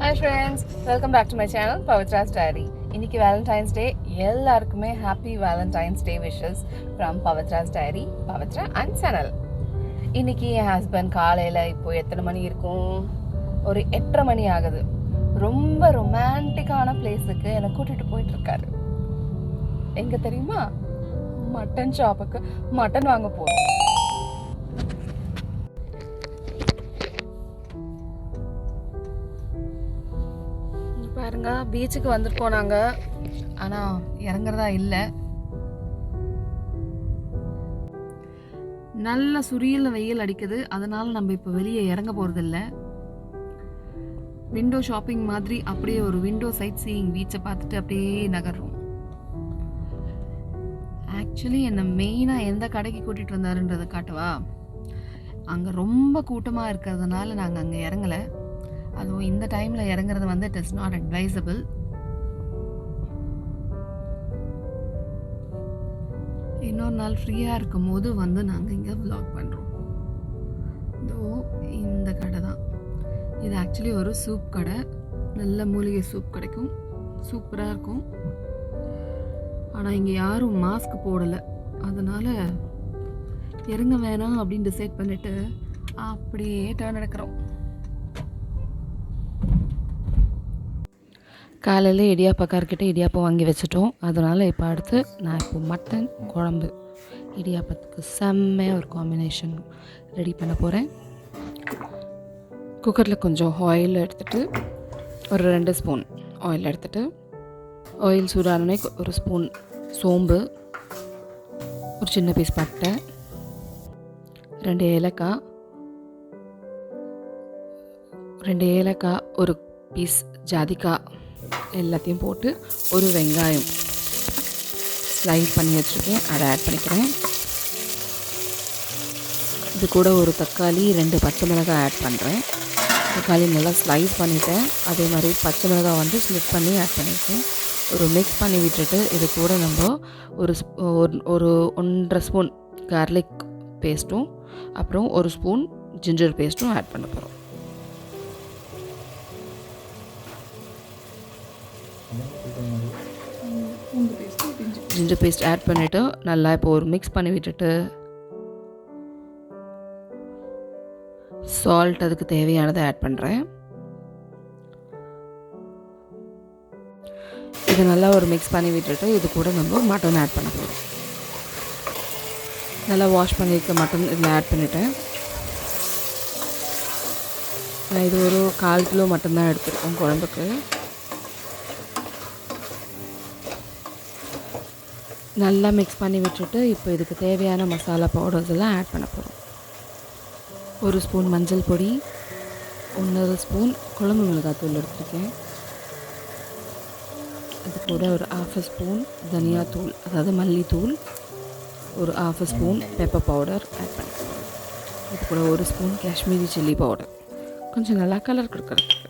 Hi friends, welcome back to my channel Pavitra's Diary. இன்னைக்கு Valentine's Day. எல்லாருக்குமே happy Valentine's Day wishes from Pavitra's Diary, Pavitra and Sanal. இன்னைக்கு என் husband காலையில் இப்போ எத்தனை மணி இருக்கும், ஒரு 8:30 மணி ஆகுது. ரொம்ப ரொமான்டிக்கான பிளேஸுக்கு என்னை கூட்டிகிட்டு போயிட்டுருக்காரு. எங்கே தெரியுமா? மட்டன் ஷாப்புக்கு மட்டன் வாங்க போகிறோம். பாருங்க, பீச்சுக்கு வந்துட்டு போனாங்க, ஆனால் இறங்குறதா இல்லை. நல்ல சுரியல் வெயில் அடிக்குது, அதனால நம்ம இப்போ வெளியே இறங்க போகிறதில்ல. விண்டோ ஷாப்பிங் மாதிரி அப்படியே ஒரு விண்டோ சைட் சீயிங் பீச்சை பார்த்துட்டு அப்படியே நகர்றோம். ஆக்சுவலி என்னை மெயினாக எந்த கடைக்கு கூட்டிகிட்டு வந்தாருன்றதை காட்டுவா. அங்கே ரொம்ப கூட்டமாக இருக்கிறதுனால நாங்கள் அங்கே இறங்கலை. அதுவும் இந்த டைமில் இறங்குறது வந்து இட் இஸ் நாட் அட்வைசபிள். இன்னொரு நாள் ஃப்ரீயாக இருக்கும் போது வந்து நாங்கள் இங்கே விலாக் பண்ணுறோம். இதோ இந்த கடை தான் இது. ஆக்சுவலி ஒரு சூப் கடை, நல்ல மூலிகை சூப் கிடைக்கும், சூப்பராக இருக்கும். ஆனால் இங்கே யாரும் மாஸ்க் போடலை, அதனால் இறங்க வேணாம் அப்படின்னு டிசைட் பண்ணிவிட்டு அப்படியே டர்ன் எடுக்கிறோம். காலையில் இடியாப்பக்கார்கிட்ட இடியாப்பம் வாங்கி வச்சுட்டோம். அதனால் இப்போ அடுத்து நான் இப்போ மட்டன் குழம்பு இடியாப்பத்துக்கு செம்மையாக ஒரு காம்பினேஷன் ரெடி பண்ண போகிறேன். குக்கரில் கொஞ்சம் ஆயில் எடுத்துகிட்டு, ஒரு 2 ஸ்பூன் ஆயில் எடுத்துகிட்டு, ஆயில் சூடானே ஒரு ஸ்பூன் சோம்பு, ஒரு சின்ன பீஸ் பட்டை, 2 ஏலக்காய், 2 ஏலக்காய், ஒரு பீஸ் ஜாதிக்காய் எல்லாத்தையும் போட்டு ஒரு வெங்காயம் ஸ்லைஸ் பண்ணி வச்சுருக்கேன், அதை ஆட் பண்ணிக்கிறேன். இது கூட ஒரு தக்காளி, 2 பச்சை மிளகாய் ஆட் பண்ணுறேன். தக்காளி நல்லா ஸ்லைஸ் பண்ணிவிட்டேன். அதே மாதிரி பச்சை மிளகாய் வந்து ஸ்லிப் பண்ணி ஆட் பண்ணியிருக்கேன். ஒரு மிக்ஸ் பண்ணி விட்டுட்டு இது கூட நம்ம ஒரு 1.5 ஸ்பூன் கார்லிக் பேஸ்ட்டும் அப்புறம் 1 ஸ்பூன் ஜிஞ்சர் பேஸ்ட்டும் ஆட் பண்ண போகிறோம். ஜிஞ்சர் பேஸ்ட் ஆட் பண்ணிவிட்டு நல்லா இப்போ ஒரு மிக்ஸ் பண்ணி விட்டுட்டு சால்ட் அதுக்கு தேவையானதை ஆட் பண்ணுறேன். இது நல்லா ஒரு மிக்ஸ் பண்ணி விட்டுட்டு இது கூட நம்ம மட்டன் ஆட் பண்ண போகிறோம். நல்லா வாஷ் பண்ணியிருக்க மட்டன் இதில் ஆட் பண்ணிவிட்டேன். நான் இது ஒரு 1/4 கிலோ மட்டன் தான் எடுத்துருக்கோம் குழம்புக்கு. நல்லா மிக்ஸ் பண்ணி விட்டுட்டு இப்போ இதுக்கு தேவையான மசாலா பவுடர்ஸ் எல்லாம் ஆட் பண்ண போகிறோம். 1 ஸ்பூன் மஞ்சள் பொடி, 1 ஸ்பூன் குழம்பு மிளகாத்தூள் எடுத்துருக்கேன். அது கூட ஒரு 1/2 ஸ்பூன் தனியாத்தூள், அதாவது மல்லித்தூள், ஒரு 1/2 ஸ்பூன் பெப்பர் பவுடர் ஆட் பண்ணிக்கிறோம். இது கூட 1 ஸ்பூன் காஷ்மீரி சில்லி பவுடர், கொஞ்சம் நல்லா கலர் கொடுக்குறதுக்கு.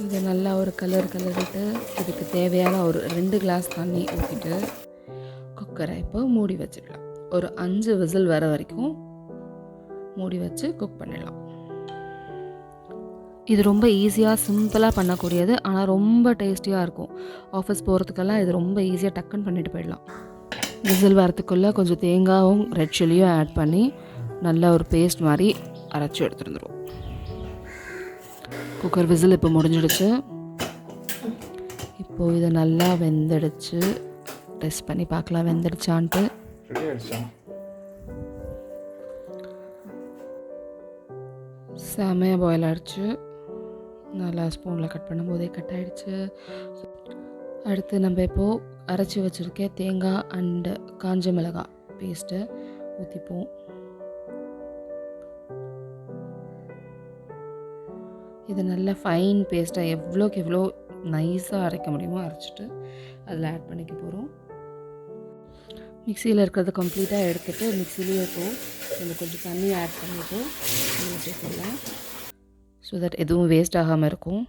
இது நல்லா ஒரு கலரிட்டு இதுக்கு தேவையான ஒரு 2 கிளாஸ் தண்ணி ஊற்றிட்டு குக்கரை இப்போ மூடி வச்சிடலாம். ஒரு 5 விசில் வர வரைக்கும் மூடி வச்சு குக் பண்ணிடலாம். இது ரொம்ப ஈஸியாக சிம்பிளாக பண்ணக்கூடியது, ஆனால் ரொம்ப டேஸ்டியாக இருக்கும். ஆஃபீஸ் போகிறதுக்கெல்லாம் இது ரொம்ப ஈஸியாக டக்குன்னு பண்ணிட்டு போயிடலாம். விசில் வரத்துக்குள்ளே கொஞ்சம் தேங்காயும் ரெட் சில்லியும் ஆட் பண்ணி நல்லா ஒரு பேஸ்ட் மாதிரி அரைச்சி எடுத்துருந்துடும். குக்கர் விசில் இப்போ முடிஞ்சிடுச்சு. இப்போது இதை நல்லா வெந்துடுச்சு. டெஸ்ட் பண்ணி பார்க்கலாம் வெந்துடுச்சான்ட்டு. செமையாக பாயில் ஆகிடுச்சு. நல்லா ஸ்பூனில் கட் பண்ணும்போதே கட் ஆகிடுச்சு. அடுத்து நம்ம இப்போது அரைச்சி வச்சுருக்க தேங்காய் அண்டு காஞ்ச மிளகாய் பேஸ்ட்டை ஊற்றிப்போம். இது நல்ல ஃபைன் பேஸ்ட்டாக எவ்வளோக்கு எவ்வளோ நைஸாக அரைக்க முடியுமோ அரைச்சிட்டு அதில் ஆட் பண்ணிக்க போகிறோம். மிக்சியில் இருக்கிறத கம்ப்ளீட்டாக எடுத்துகிட்டு மிக்சிலேயே இதில் கொஞ்சம் தண்ணி ஆட் பண்ணிவிட்டு சேர்த்துக்கலாம், ஸோ தட் எதுவும் வேஸ்ட் ஆகாமல் இருக்கும்.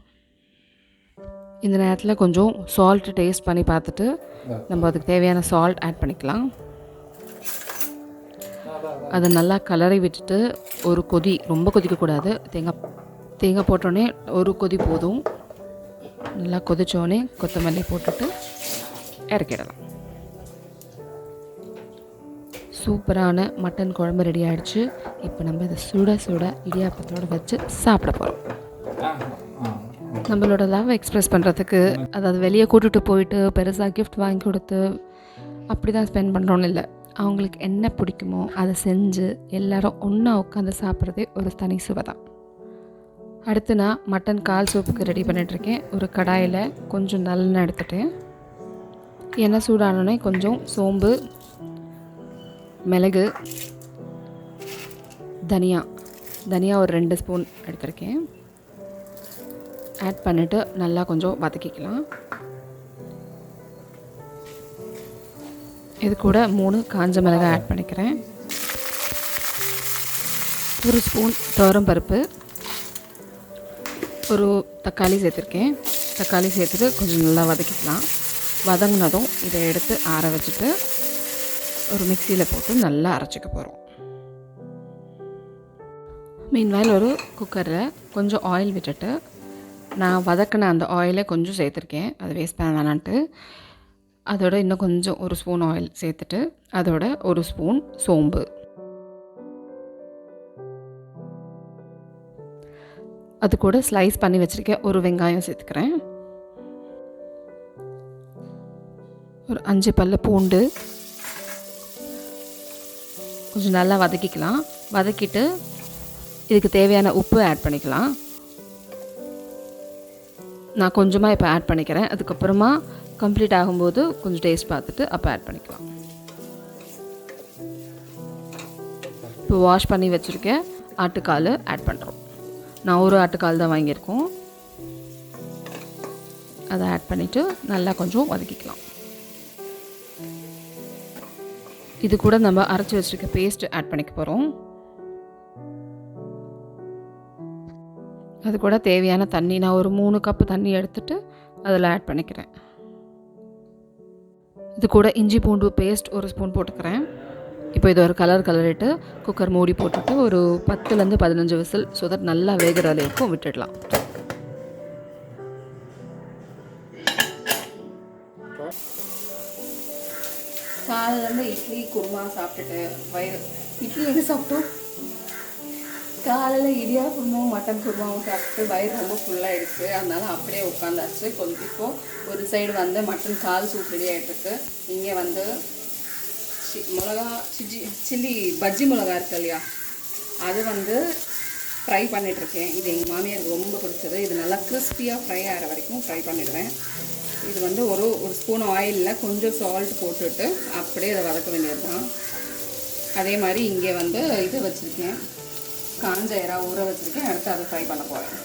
இந்த நேரத்தில் கொஞ்சம் சால்ட் டேஸ்ட் பண்ணி பார்த்துட்டு நம்ம அதுக்கு தேவையான சால்ட் ஆட் பண்ணிக்கலாம். அதை நல்லா கலரி விட்டுட்டு ஒரு கொதி, ரொம்ப கொதிக்கக்கூடாது, தேங்காய் தேங்காய் போட்டோடனே ஒரு கொதி போதும். நல்லா கொதிச்சோடனே கொத்தமல்லி போட்டுட்டு இறக்கிடலாம். சூப்பரான மட்டன் குழம்பு ரெடி ஆகிடுச்சு. இப்போ நம்ம இதை சுட சுட இடியாப்பத்தோடு வச்சு சாப்பிட போகிறோம். நம்மளோட லவ் எக்ஸ்ப்ரெஸ் பண்ணுறதுக்கு, அதாவது வெளியே கூட்டிகிட்டு போயிட்டு பெருசாக கிஃப்ட் வாங்கி கொடுத்து அப்படி தான் ஸ்பெண்ட் பண்ணுறோன்னு இல்லை. அவங்களுக்கு என்ன பிடிக்குமோ அதை செஞ்சு எல்லோரும் ஒன்றா உட்காந்து சாப்பிட்றதே ஒரு தனி சுவை தான். அடுத்து நான் மட்டன் கால் சூப்புக்கு ரெடி பண்ணிகிட்ருக்கேன். ஒரு கடாயில் கொஞ்சம் நல்லெண்ணெய் எடுத்துட்டேன். எண்ணெய் சூடானோடனே கொஞ்சம் சோம்பு, மிளகு, தனியா ஒரு 2 ஸ்பூன் எடுத்திருக்கேன். ஆட் பண்ணிவிட்டு நல்லா கொஞ்சம் வதக்கிக்கலாம். இது கூட 3 காஞ்ச மிளகாய் ஆட் பண்ணிக்கிறேன். 1 ஸ்பூன் துவரம் பருப்பு, ஒரு தக்காளி சேர்த்துருக்கேன். தக்காளி சேர்த்துட்டு கொஞ்சம் நல்லா வதக்கிக்கலாம். வதங்கினதும் இதை எடுத்து ஆற வச்சுட்டு ஒரு மிக்சியில் போட்டு நல்லா அரைச்சிக்க போகிறோம். மீன்வாயில் ஒரு குக்கரில் கொஞ்சம் ஆயில் விட்டுட்டு நான் வதக்கின அந்த ஆயிலை கொஞ்சம் சேர்த்துருக்கேன். அது வேஸ்ட் பண்ண வேணான்ட்டு. அதோட இன்னும் கொஞ்சம் 1 ஸ்பூன் ஆயில் சேர்த்துட்டு அதோட 1 ஸ்பூன் சோம்பு, அது கூட ஸ்லைஸ் பண்ணி வச்சுருக்கேன் ஒரு வெங்காயம் சேர்த்துக்கிறேன். ஒரு 5 பல்லு பூண்டு கொஞ்சம் நல்லா வதக்கிக்கலாம். வதக்கிட்டு இதுக்கு தேவையான உப்பு ஆட் பண்ணிக்கலாம். நான் கொஞ்சமாக இப்போ ஆட் பண்ணிக்கிறேன். அதுக்கப்புறமா கம்ப்ளீட் ஆகும்போது கொஞ்சம் டேஸ்ட் பார்த்துட்டு அப்போ ஆட் பண்ணிக்கலாம். இப்போ வாஷ் பண்ணி வச்சுருக்கேன் ஆட்டுக்கால் ஆட் பண்ணுறோம். நான் ஒரு ஆட்டுக்கால் தான் வாங்கியிருக்கோம். அதை ஆட் பண்ணிவிட்டு நல்லா கொஞ்சம் வதக்கிக்கலாம். இது கூட நம்ம அரைச்சி வச்சுருக்க பேஸ்ட் ஆட் பண்ணிக்க போகிறோம். அது கூட தேவையான தண்ணி, நான் ஒரு 3 கப்பு தண்ணி எடுத்துகிட்டு அதில் ஆட் பண்ணிக்கிறேன். இது கூட இஞ்சி பூண்டு பேஸ்ட் 1 ஸ்பூன் போட்டுக்கிறேன். இப்போ இது ஒரு கலரிட்டு குக்கர் மூடி போட்டுட்டு ஒரு 10லேருந்து 15 விசில் ஸோ தட் நல்லா வேகிற அளவுக்கு விட்டுடலாம். காலையிலேருந்து இட்லி குருமா சாப்பிட்டுட்டு இட்லி எங்கே சாப்பிட்டோம், காலையில் இடியாப்பமும் மட்டன் குருமாவும் சாப்பிட்டு வயிறு ரொம்ப ஃபுல்லாகிடுச்சு. அதனால அப்படியே உட்காந்தாச்சு. கொஞ்சம் இப்போது ஒரு சைடு வந்து மட்டன் கால் சூப் ரெடி ஆகிட்டுருக்கு. இங்கே வந்து சில்லி பஜ்ஜி மிளகா இருக்கு இல்லையா, அது வந்து ஃப்ரை பண்ணிகிட்ருக்கேன். இது எங்கள் மாமியாருக்கு ரொம்ப பிடிச்சது. இது நல்லா கிறிஸ்பியாக ஃப்ரை ஆகிற வரைக்கும் ஃப்ரை பண்ணிடுவேன். இது வந்து ஒரு ஸ்பூன் ஆயிலில் கொஞ்சம் சால்ட் போட்டுட்டு அப்படியே அதை வதக்க வேண்டியது தான். அதே மாதிரி இங்கே வந்து இது வச்சுருக்கேன், காஞ்ச இறா ஊற வச்சுருக்கேன். அடுத்து அதை ஃப்ரை பண்ண போகிறேன்.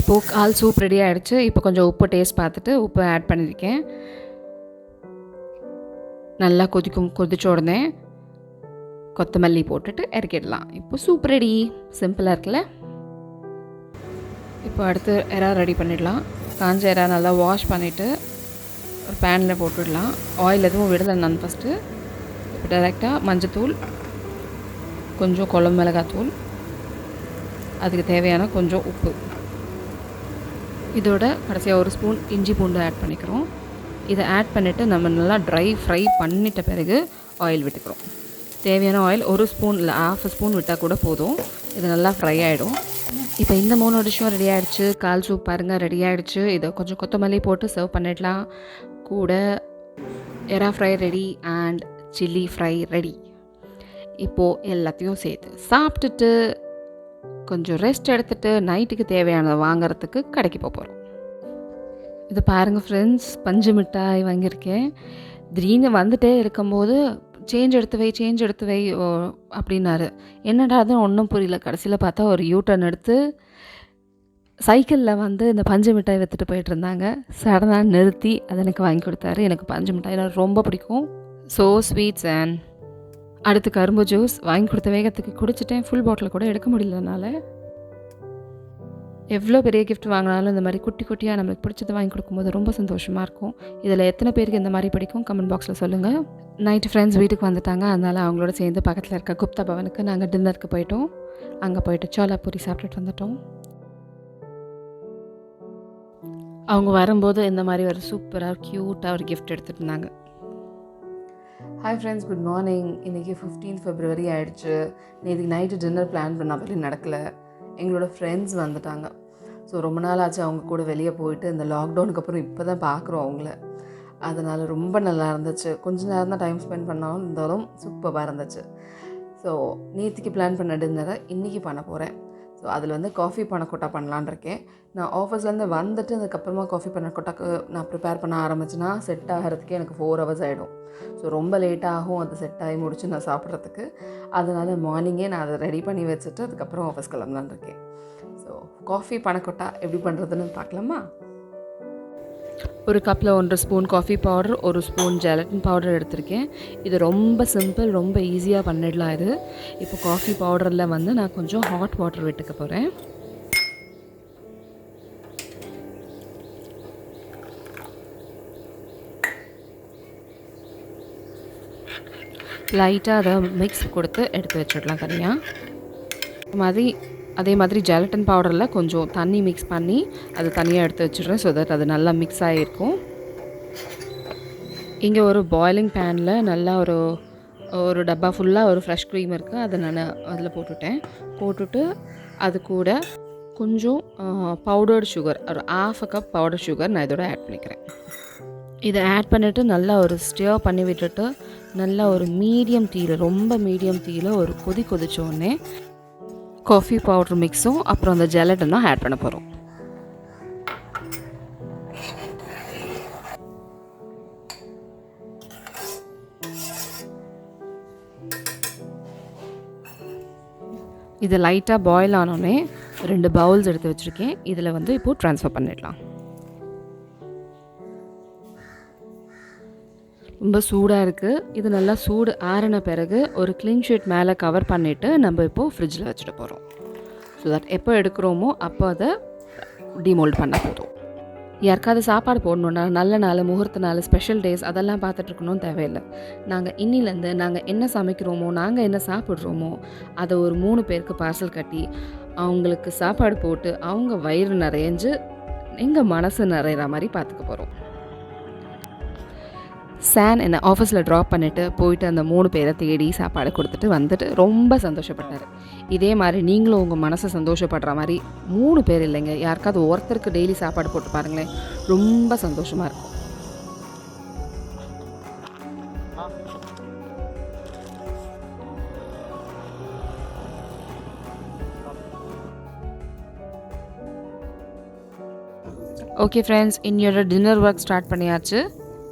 இப்போது கால் சூப் ரெடி ஆகிடுச்சு. இப்போ கொஞ்சம் உப்பு டேஸ்ட் பார்த்துட்டு உப்பு ஆட் பண்ணியிருக்கேன். நல்லா கொதிச்ச உடனே கொத்தமல்லி போட்டுட்டு இறக்கிடலாம். இப்போ சூப் ரெடி. சிம்பிளாக இருக்குல்ல. இப்போ அடுத்து எறா ரெடி பண்ணிடலாம். காஞ்ச எறா நல்லா வாஷ் பண்ணிவிட்டு ஒரு பேனில் போட்டுடலாம். ஆயில் எதுவும் விடலை நான் ஃபஸ்ட்டு. இப்போ டைரெக்டாக மஞ்சத்தூள், கொஞ்சம் குழம்பு மிளகாத்தூள், அதுக்கு தேவையான கொஞ்சம் உப்பு, இதோட கடைசியாக 1 ஸ்பூன் இஞ்சி பூண்டு ஆட் பண்ணிக்கிறோம். இதை ஆட் பண்ணிவிட்டு நம்ம நல்லா ட்ரை ஃப்ரை பண்ணிட்ட பிறகு ஆயில் விட்டுக்கிறோம். தேவையான ஆயில் 1 ஸ்பூன் இல்லை 1/2 ஸ்பூன் விட்டால் கூட போதும். இது நல்லா ஃப்ரை ஆகிடும். இப்போ இந்த 3 டிஷ்ஷும் ரெடி ஆகிடுச்சு. கால் சூப் பாருங்கள் ரெடி ஆகிடுச்சு. இதை கொஞ்சம் கொத்தமல்லி போட்டு சர்வ் பண்ணிடலாம். கூட எறா fry ready and chilli fry ready. இப்போது எல்லாத்தையும் சேர்த்து சாப்பிட்டுட்டு கொஞ்சம் ரெஸ்ட் எடுத்துகிட்டு நைட்டுக்கு தேவையானதை வாங்கிறதுக்கு கடைக்கு போகிறோம். இது பாருங்கள் ஃப்ரெண்ட்ஸ், பஞ்சு மிட்டாய் வாங்கியிருக்கேன். திடீர்னு வந்துட்டே இருக்கும்போது சேஞ்ச் எடுத்து வை அப்படின்னாரு. என்னடா அது ஒன்றும் புரியல. கடைசியில் பார்த்தா ஒரு யூட்டர்ன் எடுத்து சைக்கிளில் வந்து இந்த பஞ்சு மிட்டாய் விற்றுட்டு போயிட்டு இருந்தாங்க. சடனாக நிறுத்தி அதை எனக்கு வாங்கி கொடுத்தாரு. எனக்கு பஞ்சு மிட்டாய் ரொம்ப பிடிக்கும். So sweets. அண்ட் அடுத்து கரும்பு ஜூஸ் வாங்கி கொடுத்த வேகத்துக்கு குடிச்சிட்டேன். ஃபுல் பாட்டில் கூட எடுக்க முடியலனால. எவ்வளோ பெரிய கிஃப்ட் வாங்கினாலும் இந்த மாதிரி குட்டி குட்டியாக நம்மளுக்கு பிடிச்சது வாங்கி கொடுக்கும்போது ரொம்ப சந்தோஷமாக இருக்கும். இதில் எத்தனை பேருக்கு இந்த மாதிரி பிடிக்கும் கமெண்ட் பாக்ஸில் சொல்லுங்கள். நைட்டு ஃப்ரெண்ட்ஸ் வீட்டுக்கு வந்துட்டாங்க. அதனால் அவங்களோட சேர்ந்து பக்கத்தில் இருக்க குப்தா பவனுக்கு நாங்கள் டின்னருக்கு போயிட்டோம். அங்கே போயிட்டு சோலா பூரி சாப்பிட்டுட்டு வந்துட்டோம். அவங்க வரும்போது இந்த மாதிரி ஒரு சூப்பராக க்யூட்டாக ஒரு கிஃப்ட் எடுத்துகிட்டு இருந்தாங்க. Hi friends, good morning. இன்றைக்கி 15 February ஆகிடுச்சு. நேற்று நைட்டு டின்னர் பிளான் பண்ண மாதிரி நடக்கலை. எங்களோட ஃப்ரெண்ட்ஸ் வந்துட்டாங்க. ஸோ ரொம்ப நாள் ஆச்சு அவங்க கூட வெளியே போயிட்டு. இந்த லாக்டவுனுக்கு அப்புறம் இப்போ தான் பார்க்குறோம் அவங்கள. அதனால் ரொம்ப நல்லா இருந்துச்சு. கொஞ்சம் நேரம் தான் டைம் ஸ்பெண்ட் பண்ணாலும் இருந்தாலும் சூப்பராக இருந்துச்சு. ஸோ நேற்றுக்கு பிளான் பண்ண டின்னரை இன்றைக்கி பண்ண போகிறேன். ஸோ அதில் வந்து காஃபி பனக்கொட்டா பண்ணலான் இருக்கேன். நான் ஆஃபீஸ்லேருந்து வந்துட்டு அதுக்கப்புறமா காஃபி பனக்கொட்டாக்கு நான் ப்ரிப்பேர் பண்ண ஆரம்பிச்சுன்னா செட் ஆகிறதுக்கே எனக்கு 4 hours ஆகிடும். ஸோ ரொம்ப லேட்டாகும் அது செட் ஆகி முடிச்சு நான் சாப்பிட்றதுக்கு. அதனால் மார்னிங்கே நான் அதை ரெடி பண்ணி வச்சுட்டு அதுக்கப்புறம் ஆஃபீஸ் கிளம்பலான் இருக்கேன். ஸோ காஃபி பனக்கொட்டா எப்படி பண்ணுறதுன்னு பார்க்கலாமா? ஒரு கப்பில் 1 spoon coffee powder, 1 spoon gelatin powder எடுத்திருக்கேன். இது ரொம்ப சிம்பிள், ரொம்ப ஈஸியாக பண்ணிடலாம் இது. இப்போ காஃபி பவுடரில் வந்து நான் கொஞ்சம் ஹாட் வாட்டர் விட்டுக்க போகிறேன். லைட்டாக அதை மிக்ஸ் கொடுத்து எடுத்து வச்சிடலாம் தனியாக. அதே மாதிரி ஜெலட்டின் பவுடரில் கொஞ்சம் தண்ணி மிக்ஸ் பண்ணி அது தனியாக எடுத்து வச்சிடுறேன். ஸோ தட் அது நல்லா மிக்ஸ் ஆகிருக்கும். இங்கே ஒரு பாயிலிங் பேனில் நல்லா ஒரு டப்பா ஃபுல்லாக ஒரு ஃப்ரெஷ் க்ரீம் இருக்குது. அதை நான் அதில் போட்டுட்டு அது கூட கொஞ்சம் பவுடர்டு சுகர், ஒரு 1/2 கப் பவுடர் சுகர் நான் இதோட ஆட் பண்ணிக்கிறேன். இதை ஆட் பண்ணிவிட்டு நல்லா ஒரு ஸ்டியர் பண்ணி விட்டுட்டு நல்லா ஒரு மீடியம் தீயில், ரொம்ப மீடியம் தீயில் ஒரு கொதிச்சோடனே காஃபி பவுடர் மிக்ஸும் அப்புறம் அந்த ஜெலட்டின் தான் ஆட் பண்ண போகிறோம். இது லைட்டாக பாயில் ஆனோடனே 2 பவுல்ஸ் எடுத்து வச்சுருக்கேன். இதில் வந்து இப்போது ட்ரான்ஸ்ஃபர் பண்ணிடலாம். ரொம்ப சூடாக இருக்குது. இது நல்லா சூடு ஆறின பிறகு ஒரு க்ளீன் ஷீட் மேலே கவர் பண்ணிவிட்டு நம்ம இப்போது ஃப்ரிட்ஜில் வச்சுட்டு போகிறோம். ஸோ தட் எப்போ எடுக்கிறோமோ அப்போ அதை டிமோல்ட் பண்ண போதும். யாருக்காவது சாப்பாடு போடணுன்னா நல்ல நாள், முகூர்த்த நாள், ஸ்பெஷல் டேஸ் அதெல்லாம் பார்த்துட்ருக்கணும் தேவையில்லை. நாங்கள் இன்னிலேருந்து நாங்கள் என்ன சமைக்கிறோமோ, நாங்கள் என்ன சாப்பிட்றோமோ அதை ஒரு 3 பேருக்கு பார்சல் கட்டி அவங்களுக்கு சாப்பாடு போட்டு அவங்க வயிறு நிறைஞ்சு எங்கள் மனசு நிறையிற மாதிரி பார்த்துக்க போகிறோம். சான் என்னை ஆஃபீஸில் ட்ராப் பண்ணிவிட்டு போயிட்டு அந்த 3 பேரை தேடி சாப்பாடு கொடுத்துட்டு வந்துட்டு ரொம்ப சந்தோஷப்பட்டார். இதே மாதிரி நீங்களும் உங்கள் மனசை சந்தோஷப்படுற மாதிரி 3 பேர் இல்லைங்க, யாருக்காவது ஒருத்தருக்கு டெய்லி சாப்பாடு போட்டு பாருங்களேன், ரொம்ப சந்தோஷமாக இருக்கும். ஓகே ஃப்ரெண்ட்ஸ், இன்னையோட டின்னர் ஒர்க் ஸ்டார்ட் பண்ணியாச்சு.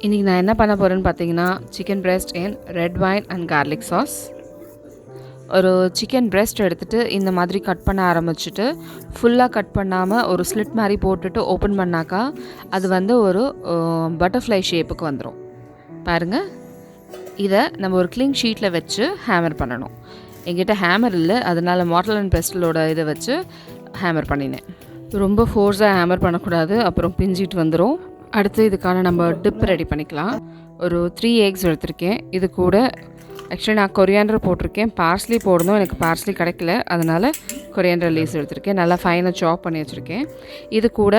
இன்றைக்கி நான் என்ன பண்ண போகிறேன்னு பார்த்தீங்கன்னா, chicken breast in red wine and garlic sauce. ஒரு சிக்கன் பிரெஸ்ட் எடுத்துகிட்டு இந்த மாதிரி கட் பண்ண ஆரம்பிச்சுட்டு ஃபுல்லாக கட் பண்ணாமல் ஒரு ஸ்லிட் மாதிரி போட்டுட்டு ஓப்பன் பண்ணாக்கா அது வந்து ஒரு பட்டர்ஃப்ளை ஷேப்புக்கு வந்துடும். பாருங்கள், இதை நம்ம ஒரு க்ளீன் ஷீட்டில் வச்சு ஹேமர் பண்ணணும். என்கிட்ட ஹேமர் இல்லை, அதனால் மார்டல் அண்ட் பெஸ்டலோட இதை வச்சு ஹேமர் பண்ணினேன். ரொம்ப ஃபோர்ஸாக ஹேமர் பண்ணக்கூடாது, அப்புறம் பிஞ்சிட்டு வந்துடும். அடுத்து இதுக்கான நம்ம டிப் ரெடி பண்ணிக்கலாம். ஒரு 3 eggs எடுத்திருக்கேன். இது கூட ஆக்சுவலி நான் கொரியாண்டர் போட்டிருக்கேன். பார்ஸ்லி போடணும், எனக்கு பார்ஸ்லி கிடைக்கல, அதனால் கொரியாண்டர் லீவ்ஸ் எடுத்திருக்கேன். நல்லா ஃபைனாக சாப் பண்ணி வச்சுருக்கேன். இது கூட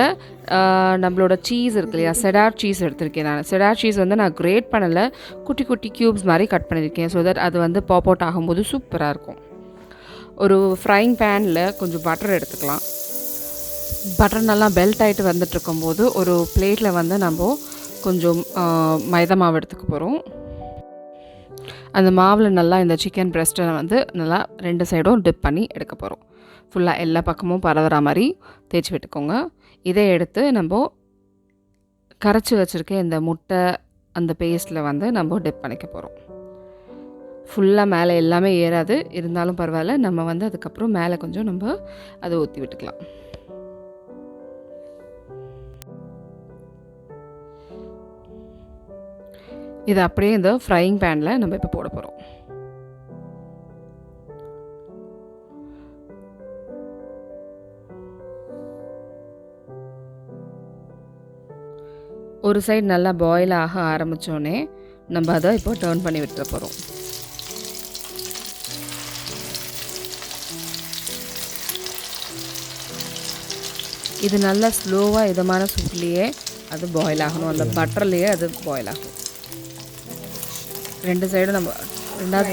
நம்மளோட சீஸ் இருக்கு இல்லையா, செடார் சீஸ் எடுத்திருக்கேன். நான் செடார் சீஸ் வந்து நான் கிரேட் பண்ணலை, குட்டி குட்டி க்யூப்ஸ் மாதிரி கட் பண்ணியிருக்கேன். ஸோ தட் அது வந்து பாப் அவுட் ஆகும்போது சூப்பராக இருக்கும். ஒரு ஃப்ரைங் பேனில் கொஞ்சம் பட்டர் எடுத்துக்கலாம். பட்டர் நல்லா பெல்ட் ஆகிட்டு வந்துட்டுருக்கும்போது ஒரு பிளேட்டில் வந்து நம்ம கொஞ்சம் மைதா மாவு எடுத்துக்க போகிறோம். அந்த மாவில் நல்லா இந்த சிக்கன் பிரெஸ்ட்டை வந்து நல்லா 2 சைடும் டிப் பண்ணி எடுக்க போகிறோம். ஃபுல்லாக எல்லா பக்கமும் பரவுற மாதிரி தேய்ச்சி விட்டுக்கோங்க. இதை எடுத்து நம்ம கரைச்சி வச்சுருக்க இந்த முட்டை அந்த பேஸ்ட்டில் வந்து நம்ம டிப் பண்ணிக்க போகிறோம். ஃபுல்லாக மேலே எல்லாமே ஏறாது, இருந்தாலும் பரவாயில்ல, நம்ம வந்து அதுக்கப்புறம் மேலே கொஞ்சம் நம்ம அதை ஊற்றி விட்டுக்கலாம். இது அப்படியே இந்த ஃப்ரையிங் பேனில் நம்ம இப்போ போட போகிறோம். ஒரு சைடு நல்லா பாயில் ஆக ஆரம்பித்தோடனே நம்ம அதை இப்போ டர்ன் பண்ணி விட்டுற போகிறோம். இது நல்லா ஸ்லோவாக இதமான சூட்லேயே அது பாயில் ஆகணும். அந்த பட்டர்லேயே அது பாயில் ஆகும். ரெண்டாவது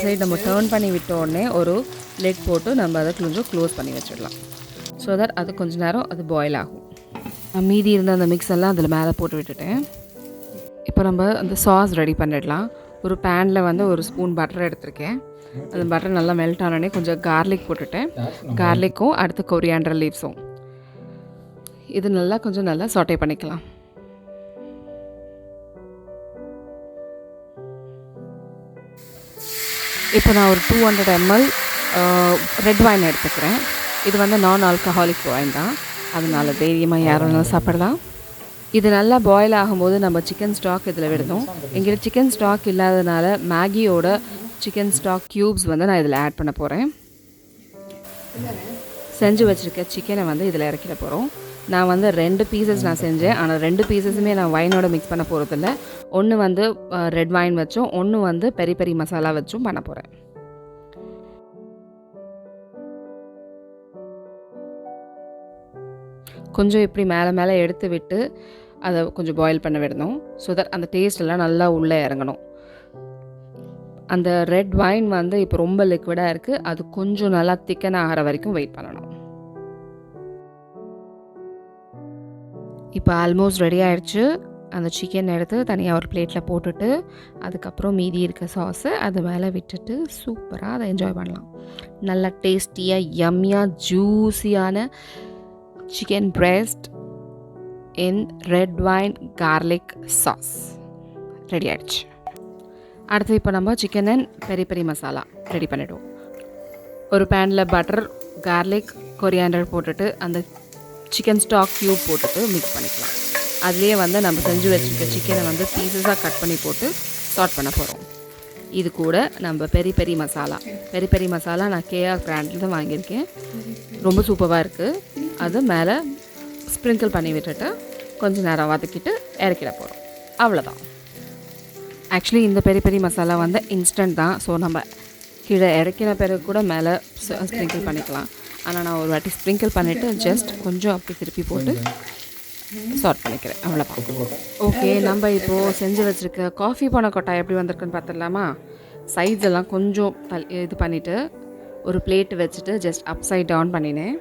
சைடு நம்ம டர்ன் பண்ணி விட்ட உடனே ஒரு லெட் போட்டு நம்ம அதை கொஞ்சம் க்ளோஸ் பண்ணி வச்சிடலாம். ஸோ தட் அது கொஞ்சம் நேரம் அது பாயில் ஆகும். மீதி இருந்த அந்த மிக்ஸ் எல்லாம் அதில் மேலே போட்டு விட்டுட்டேன். இப்போ நம்ம அந்த சாஸ் ரெடி பண்ணிடலாம். ஒரு பேனில் வந்து ஒரு ஸ்பூன் பட்டர் எடுத்திருக்கேன். அந்த பட்டர் நல்லா மெல்ட் ஆனோடனே கொஞ்சம் கார்லிக் போட்டுட்டேன். கார்லிக்கும் அடுத்து கொரியாண்டர் லீவ்ஸும் இது நல்லா கொஞ்சம் நல்லா சாட்டே பண்ணிக்கலாம். இப்போ நான் ஒரு 200 ml ரெட் வைன் எடுத்துக்கிறேன். இது வந்து நான் ஆல்கஹாலிக் வைன் தான், அதனால தைரியமாக யாரும் நல்லா சாப்பிடலாம். இது நல்லா பாயில் ஆகும்போது நம்ம சிக்கன் ஸ்டாக் இதில் விடணும். எங்கிட்ட சிக்கன் ஸ்டாக் இல்லாததுனால மேகியோட சிக்கன் ஸ்டாக் க்யூப்ஸ் வந்து நான் இதில் ஆட் பண்ண போகிறேன். செஞ்சு வச்சுருக்க சிக்கனை வந்து இதில் இறக்கிட போகிறோம். நான் வந்து 2 பீசஸ் நான் செஞ்சேன். ஆனால் 2 பீசஸுமே நான் வைனோட மிக்ஸ் பண்ண போகிறதில்ல. ஒன்று வந்து ரெட் வைன் வச்சும் ஒன்று வந்து பெரி பெரி மசாலா வச்சும் பண்ண போகிறேன். கொஞ்சம் இப்படி மேலே மேலே எடுத்து விட்டு அதை கொஞ்சம் பாயில் பண்ண விடணும். ஸோ தட் அந்த டேஸ்ட் எல்லாம் நல்லா உள்ளே இறங்கணும். அந்த ரெட் வைன் வந்து இப்போ ரொம்ப லிக்விடாக இருக்குது. அது கொஞ்சம் நல்லா திக்கன் ஆகிற வரைக்கும் வெயிட் பண்ணணும். இப்போ ஆல்மோஸ்ட் ரெடி ஆகிடுச்சு. அந்த சிக்கன் எடுத்து தனியாக ஒரு பிளேட்டில் போட்டுட்டு அதுக்கப்புறம் மீதி இருக்க சாஸை அது மேலே விட்டுட்டு சூப்பராக அதை என்ஜாய் பண்ணலாம். நல்லா டேஸ்டியாக யம்மியாக ஜூஸியான chicken breast in red wine garlic sauce ready ஆகிடுச்சு. அடுத்து இப்போ நம்ம chicken and peri peri masala ready பண்ணிவிடுவோம். ஒரு பேனில் பட்டர், கார்லிக், கொரியாண்டர் போட்டுட்டு அந்த சிக்கன் ஸ்டாக் க்யூப் போட்டுட்டு மிக்ஸ் பண்ணிக்கலாம். அதுலேயே வந்து நம்ம செஞ்சு வச்சுருக்க சிக்கனை வந்து பீசஸாக கட் பண்ணி போட்டு சாட் பண்ண போகிறோம். இது கூட நம்ம பெரி பெரி மசாலா நான் கேஆர் பிராண்டில் தான் வாங்கியிருக்கேன். ரொம்ப சூப்பராக இருக்குது. அது மேலே ஸ்ப்ரிங்கிள் பண்ணி விட்டுட்டு கொஞ்சம் நேரம் வதக்கிட்டு இறக்கிட போகிறோம். அவ்வளோதான். ஆக்சுவலி இந்த பெரி பெரி மசாலா வந்து இன்ஸ்டன்ட் தான். ஸோ நம்ம கீழே இறக்கின பிறகு கூட மேலே ஸ்ப்ரிங்கிள் பண்ணிக்கலாம். ஆனால் நான் ஒரு வாட்டி ஸ்ப்ரிங்கிள் பண்ணிவிட்டு ஜஸ்ட் கொஞ்சம் அப்படி திருப்பி போட்டு சார்ட் பண்ணிக்கிறேன். அவ்வளோதான். ஓகே, நம்ம இப்போது செஞ்சு வச்சுருக்க காஃபி பனக்கொட்டா எப்படி வந்திருக்குன்னு பார்த்துடலாமா? சைட்ஸ் எல்லாம் கொஞ்சம் இது பண்ணிவிட்டு ஒரு பிளேட் வச்சுட்டு ஜஸ்ட் அப் சைட் டவுன் பண்ணினேன்.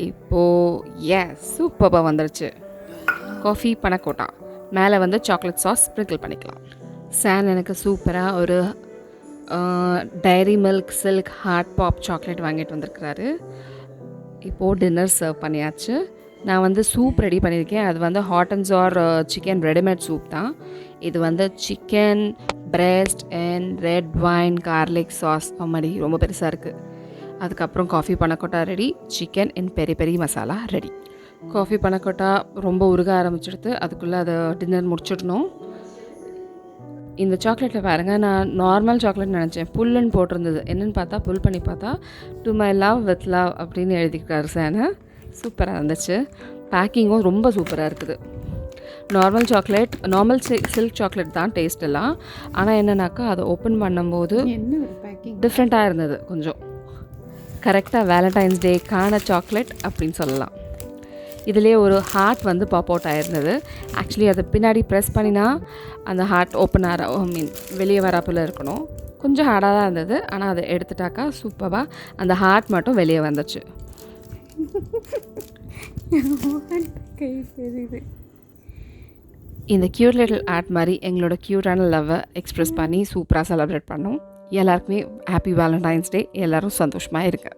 இப்போது சூப்பராக வந்துருச்சு காஃபி பனக்கொட்டா. மேலே வந்து சாக்லேட் சாஸ் ஸ்ப்ரிங்கிள் பண்ணிக்கலாம். சான் எனக்கு சூப்பராக ஒரு Dairy Milk Silk heart pop chocolate வாங்கிட்டு வந்திருக்கிறாரு. இப்போது டின்னர் சர்வ் பண்ணியாச்சு. நான் வந்து சூப் ரெடி பண்ணியிருக்கேன். அது வந்து hot and sour chicken readymade soup தான். இது வந்து chicken breast and red wine garlic sauce மாதிரி ரொம்ப பெருசாக இருக்குது. அதுக்கப்புறம் coffee panna cotta ready, chicken and peri peri masala ready. Coffee panna cotta ரொம்ப உருக ஆரம்பிச்சிடுது. அதுக்குள்ளே அதை டின்னர் முடிச்சிடணும். இந்த சாக்லேட்டில் பாருங்கள், நான் நார்மல் சாக்லேட் நினச்சேன். புல்லுன்னு போட்டிருந்தது. என்னென்னு பார்த்தா புல் பண்ணி பார்த்தா to my love with love அப்படின்னு எழுதிக்கிறாரு சார். சூப்பராக இருந்துச்சு. பேக்கிங்கும் ரொம்ப சூப்பராக இருக்குது. நார்மல் சில்க் சாக்லேட் தான் டேஸ்ட் எல்லாம். ஆனால் என்னன்னாக்கா அதை ஓப்பன் பண்ணும்போது டிஃப்ரெண்ட்டாக இருந்தது. கொஞ்சம் கரெக்டாக வேலண்டைன்ஸ் டேக்கான சாக்லேட் அப்படின்னு சொல்லலாம். இதுலேயே ஒரு ஹார்ட் வந்து பாப் அவுட் ஆகிருந்தது. ஆக்சுவலி அதை பின்னாடி ப்ரெஸ் பண்ணினா அந்த ஹார்ட் ஓப்பன் வெளியே வராப்பில் இருக்கணும். கொஞ்சம் ஹார்டாக தான் இருந்தது. ஆனால் அதை எடுத்துட்டாக்கா சூப்பராக அந்த ஹார்ட் மட்டும் வெளியே வந்துச்சு. இந்த க்யூட் லிட்டில் ஆர்ட் மாதிரி எங்களோட க்யூட்டான லவ்வை எக்ஸ்ப்ரெஸ் பண்ணி சூப்பராக செலிப்ரேட் பண்ணோம். எல்லாருக்குமே ஹாப்பி வேலண்டைன்ஸ் டே. எல்லோரும் சந்தோஷமாக இருக்கு.